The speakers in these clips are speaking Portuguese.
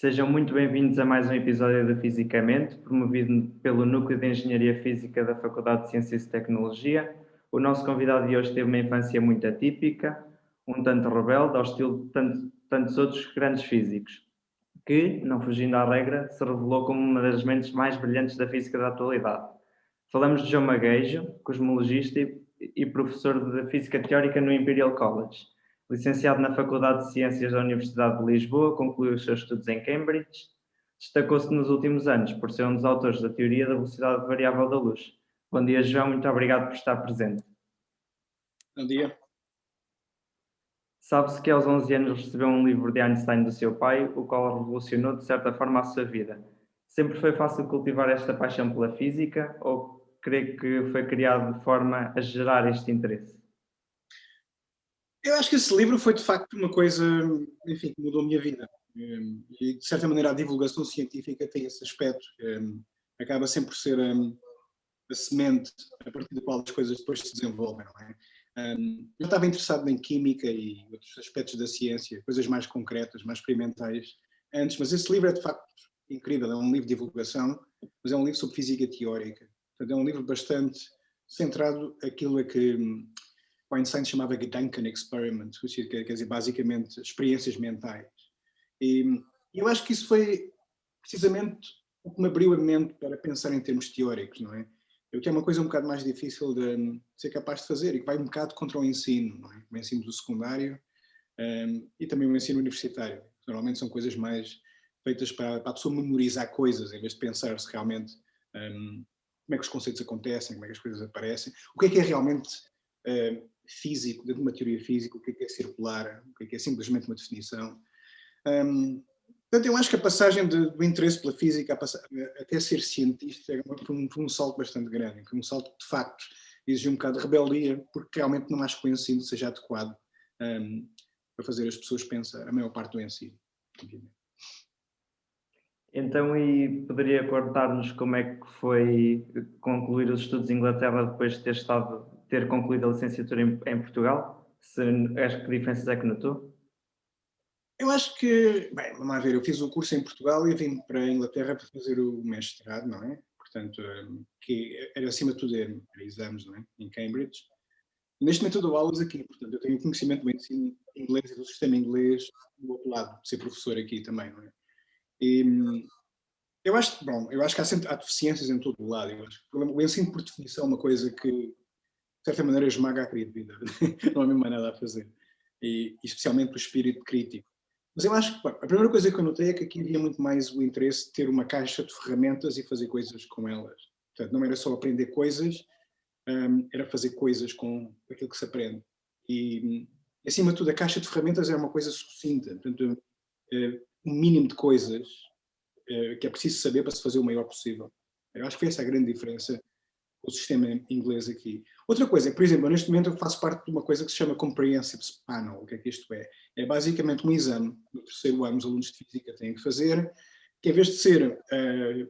Sejam muito bem-vindos a mais um episódio do Fisicamente, promovido pelo Núcleo de Engenharia Física da Faculdade de Ciências e Tecnologia. O nosso convidado de hoje teve uma infância muito atípica, um tanto rebelde, ao estilo de tantos outros grandes físicos, que, não fugindo à regra, se revelou como uma das mentes mais brilhantes da física da atualidade. Falamos de João Magueijo, cosmologista e professor de Física Teórica no Imperial College. Licenciado na Faculdade de Ciências da Universidade de Lisboa, concluiu os seus estudos em Cambridge. Destacou-se nos últimos anos por ser um dos autores da teoria da velocidade variável da luz. Bom dia, João, muito obrigado por estar presente. Bom dia. Sabe-se que aos 11 anos recebeu um livro de Einstein do seu pai, o qual revolucionou de certa forma a sua vida. Sempre foi fácil cultivar esta paixão pela física ou crê que foi criado de forma a gerar este interesse? Eu acho que esse livro foi de facto uma coisa, enfim, que mudou a minha vida. E de certa maneira a divulgação científica tem esse aspecto. Acaba sempre por ser a semente a partir da qual as coisas depois se desenvolvem, não é? Eu estava interessado em química e outros aspectos da ciência, coisas mais concretas, mais experimentais antes, mas esse livro é de facto incrível. É um livro de divulgação, mas é um livro sobre física teórica. Portanto, é um livro bastante centrado naquilo a que o Einstein chamava Gedanken Experiment, quer dizer, basicamente, experiências mentais. E eu acho que isso foi precisamente o que me abriu a mente para pensar em termos teóricos, não é? O que é uma coisa um bocado mais difícil de ser capaz de fazer e que vai um bocado contra o ensino, não é? O ensino do secundário e também o ensino universitário. Normalmente são coisas mais feitas para a pessoa memorizar coisas, em vez de pensar se realmente como é que os conceitos acontecem, como é que as coisas aparecem, o que é realmente físico, dentro de uma teoria física, o que é circular, o que é simplesmente uma definição. Portanto, eu acho que a passagem do interesse pela física até ser cientista foi um salto bastante grande, foi um salto que de facto exigiu um bocado de rebeldia, porque realmente não acho que o ensino seja adequado para fazer as pessoas pensar a maior parte do ensino. Então, e poderia contar-nos como é que foi concluir os estudos em Inglaterra depois de ter concluído a licenciatura em Portugal? Acho que diferenças é que notou? Eu acho que, bem, vamos lá ver, eu fiz o curso em Portugal e vim para a Inglaterra para fazer o mestrado, não é? Portanto, que era acima de tudo era exames, não é? Em Cambridge. Neste momento eu dou aulas aqui, portanto eu tenho conhecimento do ensino inglês e do sistema inglês do outro lado, de ser professor aqui também, não é? E eu acho, bom, eu acho que há deficiências em todo o lado. Eu acho que o ensino por definição é uma coisa que, de certa maneira, esmaga a criatividade. Não há mesmo mais nada a fazer. E especialmente o espírito crítico. Mas eu acho que, bom, a primeira coisa que eu notei é que aqui havia muito mais o interesse de ter uma caixa de ferramentas e fazer coisas com elas. Portanto, não era só aprender coisas, era fazer coisas com aquilo que se aprende. E, acima de tudo, a caixa de ferramentas era uma coisa sucinta. Portanto, um mínimo de coisas que é preciso saber para se fazer o maior possível. Eu acho que foi essa a grande diferença com o sistema inglês aqui. Outra coisa é, por exemplo, neste momento eu faço parte de uma coisa que se chama Comprehensive Panel. O que é que isto é? É basicamente um exame no terceiro ano os alunos de física têm que fazer, que em vez de ser,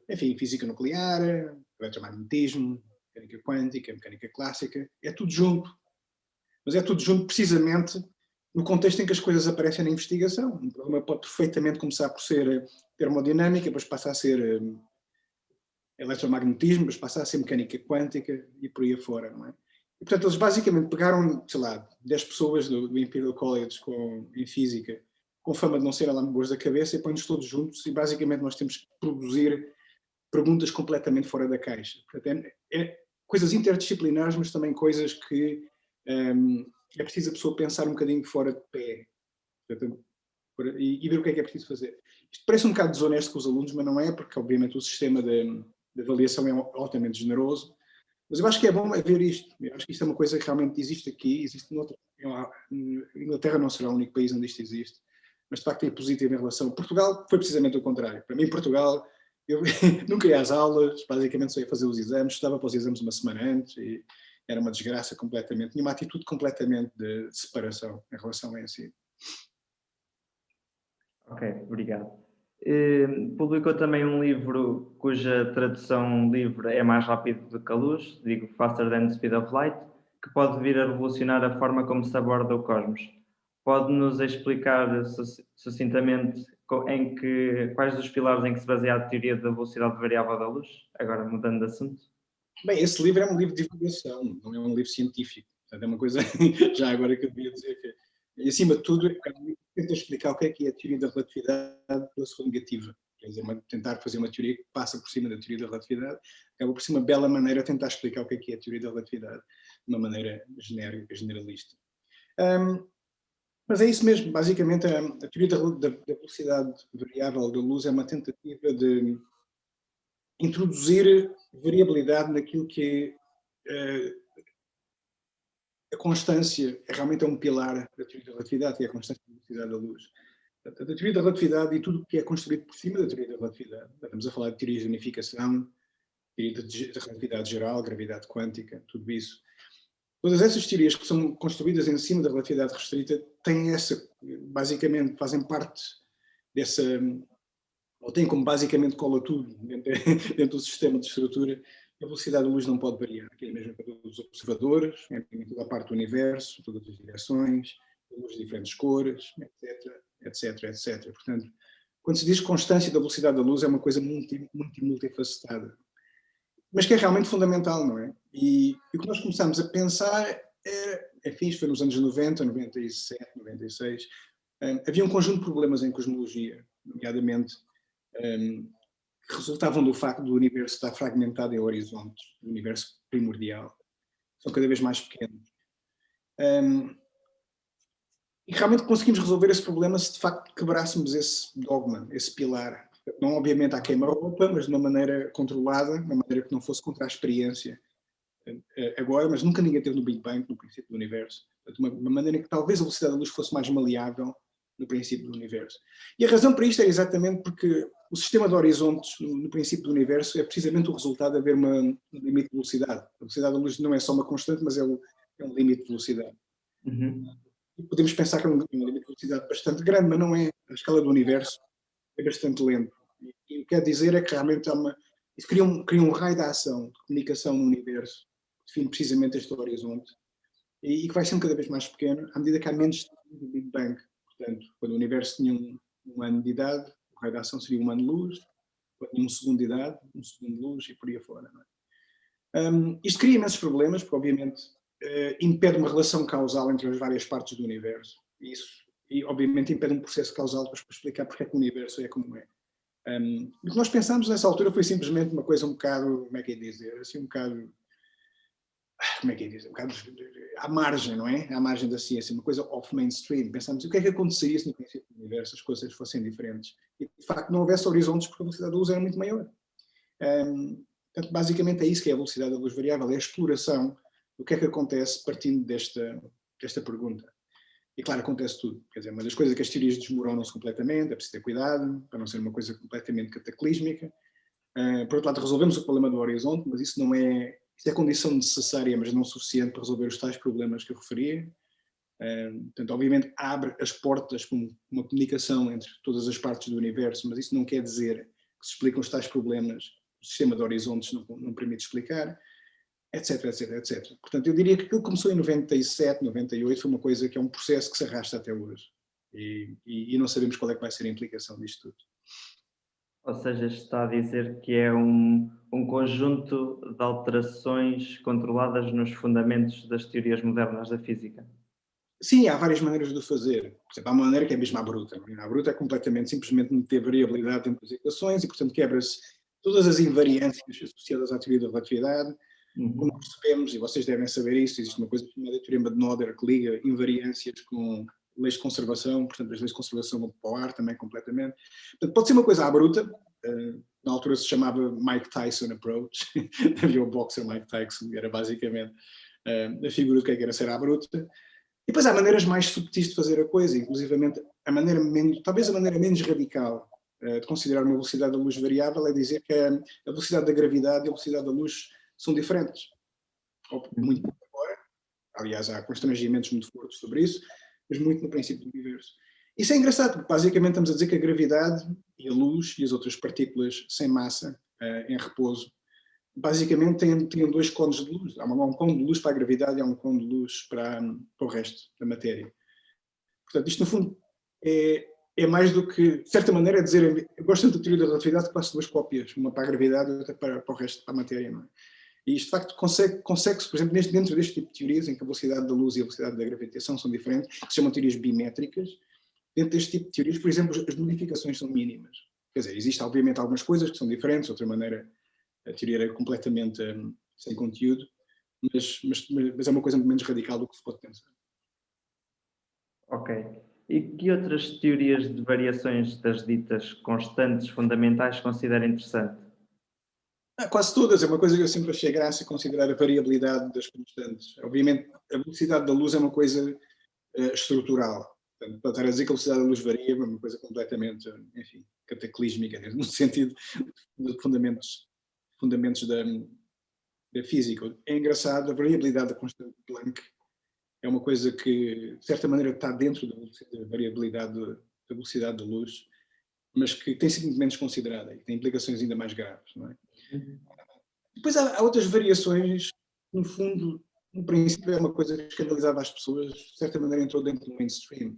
enfim, física nuclear, eletromagnetismo, mecânica quântica, mecânica clássica, é tudo junto. Mas é tudo junto precisamente no contexto em que as coisas aparecem na investigação. Um problema pode perfeitamente começar por ser termodinâmica, depois passa a ser eletromagnetismo, depois passa a ser mecânica quântica e por aí afora, não é? E, portanto, eles basicamente pegaram, sei lá, 10 pessoas do Imperial College em física, com fama de não serem lá boas da cabeça, e põem-nos todos juntos e basicamente nós temos que produzir perguntas completamente fora da caixa. Portanto, coisas interdisciplinares, mas também coisas que é preciso a pessoa pensar um bocadinho fora de pé. Portanto, e ver o que é preciso fazer. Isto parece um bocado desonesto com os alunos, mas não é, porque obviamente o sistema de avaliação é altamente generoso, mas eu acho que é bom ver isto. Eu acho que isto é uma coisa que realmente existe aqui, existe noutra. A Inglaterra não será o único país onde isto existe, mas de facto é positivo em relação. Portugal foi precisamente o contrário. Para mim, Portugal, eu nunca ia às aulas, basicamente só ia fazer os exames, estudava para os exames uma semana antes e era uma desgraça completamente, tinha uma atitude completamente de separação em relação a ensino. Ok, obrigado. Publicou também um livro cuja tradução livre é mais rápido do que a luz, digo Faster than the Speed of Light, que pode vir a revolucionar a forma como se aborda o cosmos. Pode-nos explicar sucintamente quais dos pilares em que se baseia a teoria da velocidade variável da luz? Agora mudando de assunto. Bem, esse livro é um livro de divulgação, não é um livro científico. Portanto, é uma coisa, já agora que eu devia dizer, que, e acima de tudo, é um livro que tenta explicar o que é a teoria da relatividade pela sua negativa. Quer dizer, tentar fazer uma teoria que passa por cima da teoria da relatividade, acaba por ser uma bela maneira de tentar explicar o que é a teoria da relatividade, de uma maneira genérica, generalista. Mas é isso mesmo, basicamente a teoria da velocidade variável da luz é uma tentativa de introduzir variabilidade naquilo que é a constância, realmente é um pilar da teoria da relatividade, que é a constância da velocidade da luz. A teoria da relatividade e tudo o que é construído por cima da teoria da relatividade. Estamos a falar de teorias de unificação, teoria da relatividade geral, gravidade quântica, tudo isso. Todas essas teorias que são construídas em cima da relatividade restrita têm basicamente, fazem parte dessa, ou têm como basicamente cola tudo dentro do sistema de estrutura. A velocidade da luz não pode variar, que é a mesma para todos os observadores, em toda a parte do universo, todas as direções, luz de diferentes cores, etc. Portanto, quando se diz constância da velocidade da luz, é uma coisa multifacetada, mas que é realmente fundamental, não é? E o que nós começámos a pensar foi nos anos 90, 97, 96, havia um conjunto de problemas em cosmologia, nomeadamente que resultavam do facto do universo estar fragmentado em horizontes, do universo primordial. São cada vez mais pequenos. E realmente conseguimos resolver esse problema se de facto quebrássemos esse dogma, esse pilar. Não obviamente à queima-roupa, mas de uma maneira controlada, de uma maneira que não fosse contra a experiência agora, mas nunca ninguém teve no Big Bang, no princípio do universo. Portanto, uma maneira que talvez a velocidade da luz fosse mais maleável no princípio do universo. E a razão para isto é exatamente porque o sistema de horizontes no princípio do universo é precisamente o resultado de haver um limite de velocidade. A velocidade da luz não é só uma constante, mas é um limite de velocidade. E podemos pensar que é um limite de velocidade bastante grande, mas não é. A escala do universo é bastante lento. E o que quer dizer é que realmente isso cria um raio de ação, de comunicação no universo, que define precisamente este horizonte, e que vai sendo cada vez mais pequeno à medida que há menos do Big Bang. Portanto, quando o universo tinha um ano de idade, o raio de ação seria um ano-luz, quando tinha um segundo de idade, um segundo de luz, e por aí afora. Não é? Isto cria imensos problemas, porque obviamente impede uma relação causal entre as várias partes do universo. E obviamente impede um processo causal para explicar porque é que o universo é como é. O que nós pensámos nessa altura foi simplesmente uma coisa um bocado, como é que é dizer, assim um bocado, como é que é dizer, um bocado à margem, não é? À margem da ciência, uma coisa off-mainstream. Pensámos o que é que aconteceria se no princípio do universo as coisas fossem diferentes. E de facto não houvesse horizontes porque a velocidade da luz era muito maior. Portanto, basicamente é isso que é a velocidade da luz variável, é a exploração do que é que acontece partindo desta pergunta. E claro, acontece tudo. Quer dizer, uma das coisas é que as teorias desmoronam-se completamente, é preciso ter cuidado, para não ser uma coisa completamente cataclísmica. Por outro lado, resolvemos o problema do horizonte, mas isso é condição necessária, mas não suficiente para resolver os tais problemas que eu referi. Portanto, obviamente abre as portas para uma comunicação entre todas as partes do universo, mas isso não quer dizer que se explicam os tais problemas, o sistema de horizontes não permite explicar, etc. Portanto, eu diria que aquilo que começou em 97, 98 foi uma coisa que é um processo que se arrasta até hoje. E não sabemos qual é que vai ser a implicação disto tudo. Ou seja, está a dizer que é um conjunto de alterações controladas nos fundamentos das teorias modernas da física. Sim, há várias maneiras de o fazer. Por exemplo, há uma maneira que é mesmo à bruta. A bruta é completamente, simplesmente meter variabilidade dentro das equações e, portanto, quebra-se todas as invariâncias associadas à teoria da relatividade. Como percebemos, e vocês devem saber isso, existe uma coisa chamada teorema de Noether que liga invariâncias com leis de conservação, portanto as leis de conservação vão para o ar também completamente. Portanto, pode ser uma coisa à bruta, na altura se chamava Mike Tyson Approach, havia o boxer Mike Tyson, que era basicamente a figura do que era ser à bruta. E depois há maneiras mais subtis de fazer a coisa, inclusivamente talvez a maneira menos radical de considerar uma velocidade da luz variável é dizer que a velocidade da gravidade e a velocidade da luz são diferentes. Muito pouco agora, aliás há constrangimentos muito fortes sobre isso, mas muito no princípio do universo. Isso é engraçado, porque basicamente estamos a dizer que a gravidade e a luz e as outras partículas sem massa em repouso basicamente têm dois cones de luz. Há um cone de luz para a gravidade e há um cone de luz para o resto da matéria. Portanto, isto no fundo é é mais do que, de certa maneira, dizer, eu gosto tanto da teoria da relatividade que faço duas cópias, uma para a gravidade e outra para o resto, para a matéria, não é? E isto, de facto, consegue-se, por exemplo, dentro deste tipo de teorias, em que a velocidade da luz e a velocidade da gravitação são diferentes, que se chamam teorias bimétricas, dentro deste tipo de teorias, por exemplo, as modificações são mínimas. Quer dizer, existem, obviamente, algumas coisas que são diferentes, de outra maneira, a teoria era completamente sem conteúdo, mas é uma coisa muito menos radical do que se pode pensar. Ok. E que outras teorias de variações das ditas constantes fundamentais considera interessante? Quase todas, é uma coisa que eu sempre achei graça considerar a variabilidade das constantes. Obviamente, a velocidade da luz é uma coisa estrutural. Portanto, para estar a dizer que a velocidade da luz varia é uma coisa completamente, enfim, cataclísmica, no sentido de fundamentos da física. É engraçado, a variabilidade da constante de Planck é uma coisa que, de certa maneira, está dentro da variabilidade da velocidade da luz, mas que tem sido muito menos considerada e tem implicações ainda mais graves, não é? Depois há outras variações, no fundo, no princípio é uma coisa que escandalizava as pessoas, de certa maneira entrou dentro do mainstream.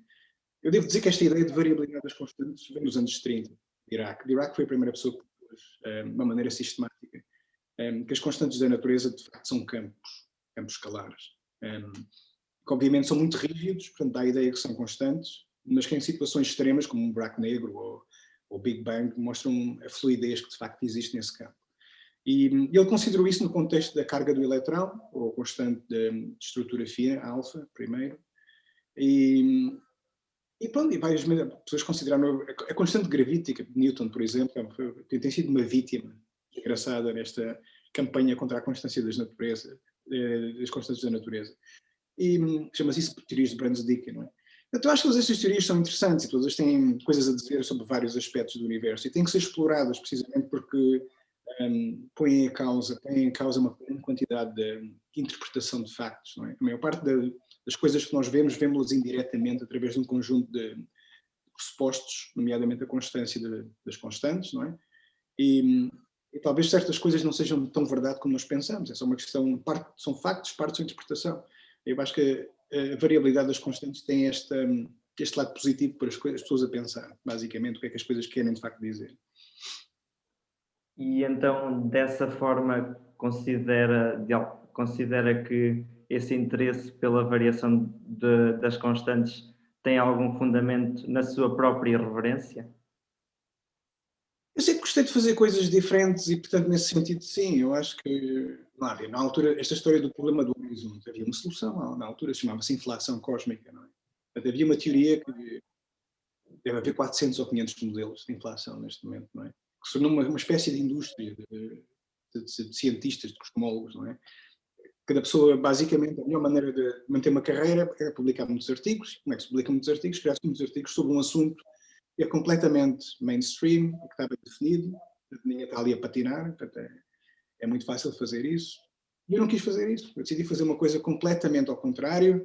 Eu devo dizer que esta ideia de variabilidade das constantes vem nos anos 30, de Dirac. Dirac foi a primeira pessoa que propôs, de uma maneira sistemática, que as constantes da natureza, de facto, são campos escalares. Que obviamente são muito rígidos, portanto dá a ideia que são constantes, mas que em situações extremas, como um buraco negro ou Big Bang, mostram a fluidez que de facto existe nesse campo. E ele considerou isso no contexto da carga do eletrão, ou constante de estrutura fina, alfa, primeiro, e pronto, e várias pessoas consideraram a constante gravítica de Newton, por exemplo, tem sido uma vítima desgraçada nesta campanha contra a constância das constantes da natureza. E chama-se isso teorias de Brans-Dicke, não é? Então eu acho que todas estas teorias são interessantes e todas têm coisas a dizer sobre vários aspectos do universo e têm que ser exploradas precisamente porque põem em causa uma quantidade de interpretação de factos, não é? A maior parte das coisas que nós vemos-las indiretamente através de um conjunto de pressupostos, nomeadamente a constância das constantes, não é? E talvez certas coisas não sejam tão verdade como nós pensamos, é só uma questão, são factos, parte da sua interpretação. Eu acho que a variabilidade das constantes tem este lado positivo para as pessoas a pensar, basicamente, o que é que as coisas querem de facto dizer. E então, dessa forma, considera que esse interesse pela variação das constantes tem algum fundamento na sua própria irreverência? Eu sempre gostei de fazer coisas diferentes e, portanto, nesse sentido, sim, eu acho que não havia, na altura, esta história do problema do horizonte, havia uma solução, na altura chamava-se inflação cósmica, não é? Portanto, havia uma teoria que deve haver 400 ou 500 modelos de inflação neste momento, não é? Que se tornou uma espécie de indústria de cientistas, de cosmólogos, não é? Cada pessoa, basicamente, a melhor maneira de manter uma carreira é publicar muitos artigos. Como é que se publica muitos artigos? Criar-se muitos artigos sobre um assunto que é completamente mainstream, que está bem definido, ninguém está ali a patinar, portanto é muito fácil fazer isso. E eu não quis fazer isso, eu decidi fazer uma coisa completamente ao contrário.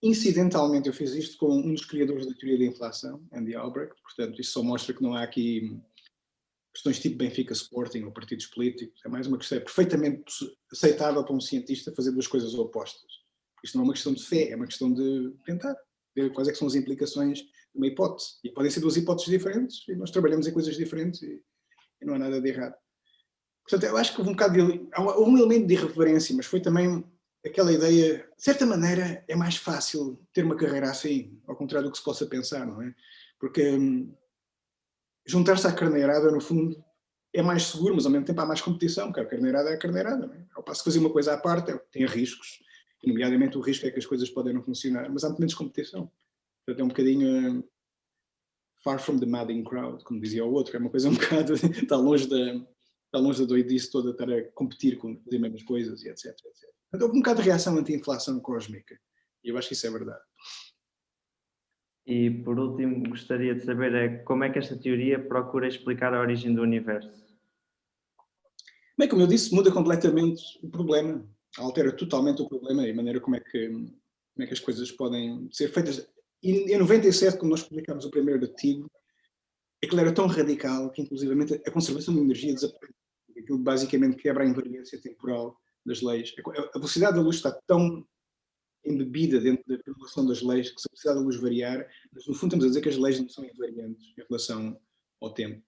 Incidentalmente eu fiz isto com um dos criadores da teoria da inflação, Andy Albrecht, portanto isso só mostra que não há aqui questões tipo Benfica Sporting ou partidos políticos, é mais uma questão perfeitamente aceitável para um cientista fazer duas coisas opostas. Isto não é uma questão de fé, é uma questão de tentar ver quais é que são as implicações de uma hipótese. E podem ser duas hipóteses diferentes, e nós trabalhamos em coisas diferentes e não há nada de errado. Portanto, eu acho que houve um bocado há um elemento de irreverência, mas foi também aquela ideia, de certa maneira, é mais fácil ter uma carreira assim, ao contrário do que se possa pensar, não é? Porque juntar-se à carneirada, no fundo, é mais seguro, mas ao mesmo tempo há mais competição, porque a carneirada é a carneirada. Não é? Ao passo que fazer uma coisa à parte tem riscos, e nomeadamente o risco é que as coisas podem não funcionar, mas há muito menos competição. Portanto, é um bocadinho far from the madding crowd, como dizia o outro, é uma coisa um bocado, está longe da doidice toda estar a competir com as mesmas coisas e etc. Portanto, houve um bocado de reação anti-inflação cósmica, e eu acho que isso é verdade. E, por último, gostaria de saber como é que esta teoria procura explicar a origem do universo. Bem, como eu disse, muda completamente o problema, altera totalmente o problema e a maneira como é que as coisas podem ser feitas. E em 97, quando nós publicámos o primeiro artigo, aquilo era tão radical que, inclusivamente, a conservação de energia desapareceu. Aquilo basicamente quebra a invariância temporal das leis. A velocidade da luz está tão embebida dentro da formulação das leis, que se a velocidade da luz variar, mas no fundo estamos a dizer que as leis não são invariantes em relação ao tempo.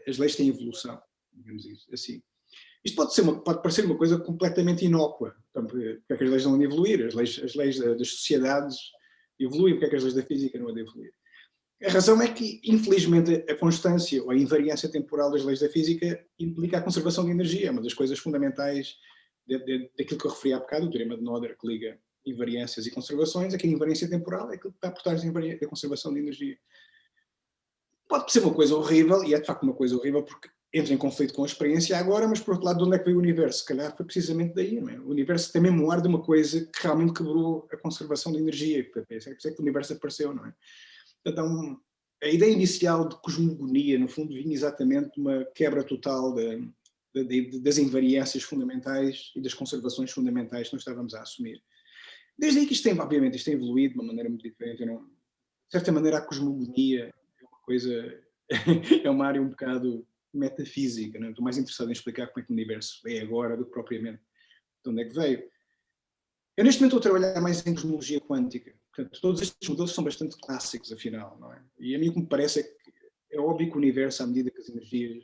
As leis têm evolução, digamos isso, assim. Isto pode parecer uma coisa completamente inócua. Então, porque é que as leis não hão de evoluir? As leis das sociedades evoluem, porque é que as leis da física não hão de evoluir? A razão é que, infelizmente, a constância ou a invariância temporal das leis da física implica a conservação de energia. É uma das coisas fundamentais daquilo que eu referi há bocado, o teorema de Noether, que liga invariâncias e conservações, é que a invariância temporal é aquilo que está por trás da conservação de energia. Pode ser uma coisa horrível, e é de facto uma coisa horrível porque entra em conflito com a experiência agora, mas por outro lado, de onde é que veio o universo? Se calhar foi precisamente daí, não é? O universo tem mesmo um ar de uma coisa que realmente quebrou a conservação de energia, por isso é que o universo apareceu, não é? Então, a ideia inicial de cosmogonia, no fundo, vinha exatamente de uma quebra total das invariâncias fundamentais e das conservações fundamentais que nós estávamos a assumir. Desde aí que obviamente, isto tem evoluído de uma maneira muito diferente. De certa maneira, a cosmogonia é uma coisa, é uma área um bocado metafísica. Não é? Estou mais interessado em explicar como é que o universo é agora do que propriamente de onde é que veio. Eu neste momento estou a trabalhar mais em cosmologia quântica. Portanto, todos estes modelos são bastante clássicos, afinal, não é? E a mim o que me parece é que é óbvio que o universo, à medida que as energias,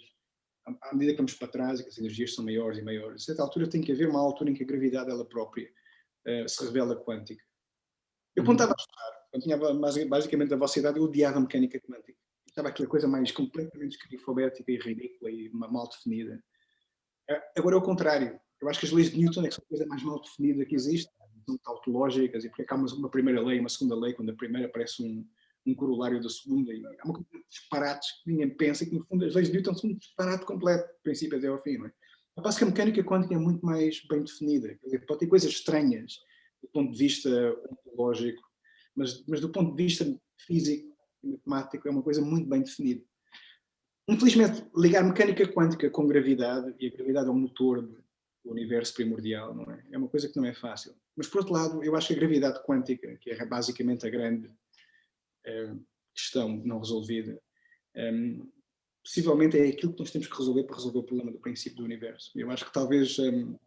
à medida que vamos para trás e que as energias são maiores e maiores, a certa altura tem que haver uma altura em que a gravidade ela própria se revela quântica. Eu quando estava a estudar, quando tinha basicamente a vossa idade, eu odiava a mecânica quântica. Estava aquela coisa mais completamente esquizofrénica e ridícula e mal definida. Agora é o contrário. Eu acho que as leis de Newton é que são a coisa mais mal definida que existe. São tautológicas e porque há uma primeira lei e uma segunda lei, quando a primeira parece um corolário da segunda. E há uma coisa de disparates que ninguém pensa e que, no fundo, as leis de Newton são um disparate completo, do princípio até ao fim. Não é? Eu penso que a mecânica quântica é muito mais bem definida. Quer dizer, pode ter coisas estranhas do ponto de vista ontológico, mas do ponto de vista físico e matemático é uma coisa muito bem definida. Infelizmente, ligar mecânica quântica com gravidade, e a gravidade é o motor do universo primordial, não é? É uma coisa que não é fácil. Mas, por outro lado, eu acho que a gravidade quântica, que é basicamente a grande questão não resolvida, possivelmente é aquilo que nós temos que resolver para resolver o problema do princípio do universo. Eu acho que talvez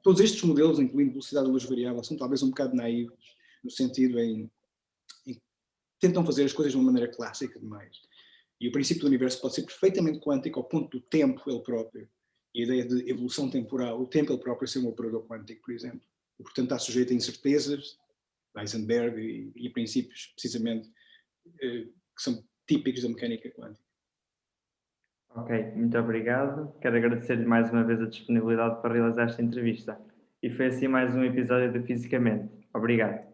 todos estes modelos, incluindo velocidade da luz variável, são talvez um bocado naivos, no sentido em tentam fazer as coisas de uma maneira clássica demais. E o princípio do universo pode ser perfeitamente quântico ao ponto do tempo ele próprio. E a ideia de evolução temporal, o tempo ele próprio ser um operador quântico, por exemplo. E, portanto, está sujeito a incertezas, Heisenberg e princípios, precisamente, que são típicos da mecânica quântica. Ok, muito obrigado. Quero agradecer-lhe mais uma vez a disponibilidade para realizar esta entrevista. E foi assim mais um episódio de Fisicamente. Obrigado.